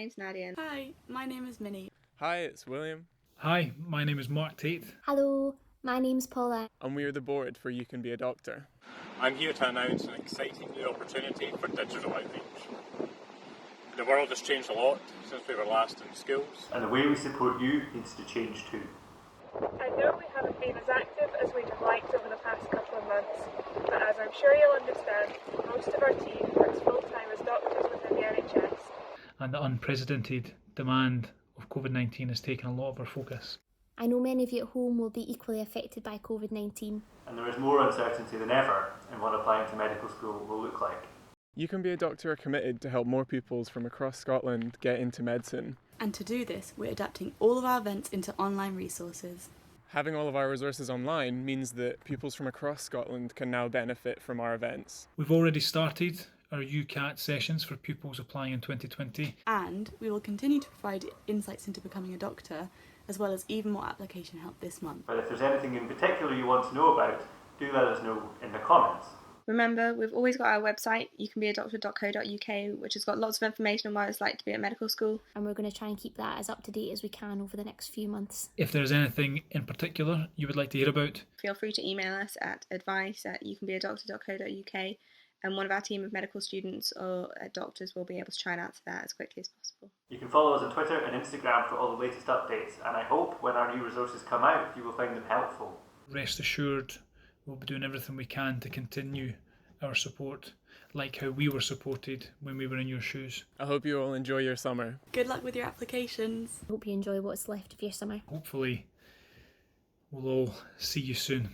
name's Nadia. Hi, my name is Minnie. Hi, it's William. Hi, my name is Mark Tate. Hello, my name's Paula. And we are the board for You Can Be a Doctor. I'm here to announce an exciting new opportunity for digital outreach. The world has changed a lot since we were last in schools. And the way we support you needs to change too. I know we haven't been as active as we'd have liked over the past couple of months, but as I'm sure you'll understand, most of our team works full-time as doctors within the NHS. And the unprecedented demand of COVID-19 has taken a lot of our focus. I know many of you at home will be equally affected by COVID-19. And there is more uncertainty than ever in what applying to medical school will look like. You Can Be a Doctor are committed to help more pupils from across Scotland get into medicine. And to do this, we're adapting all of our events into online resources. Having all of our resources online means that pupils from across Scotland can now benefit from our events. We've already started our UCAT sessions for pupils applying in 2020. And we will continue to provide insights into becoming a doctor, as well as even more application help this month. But if there's anything in particular you want to know about, do let us know in the comments. Remember, we've always got our website, youcanbeadoctor.co.uk, which has got lots of information on what it's like to be at medical school. And we're going to try and keep that as up to date as we can over the next few months. If there's anything in particular you would like to hear about, Feel free to email us at advice@youcanbeadoctor.co.uk, and one of our team of medical students or doctors will be able to try and answer that as quickly as possible. You can follow us on Twitter and Instagram for all the latest updates, and I hope when our new resources come out you will find them helpful. rest assured we'll be doing everything we can to continue our support, like how we were supported when we were in your shoes. I hope you all enjoy your summer. Good luck with your applications. I hope you enjoy what's left of your summer. Hopefully we'll all see you soon.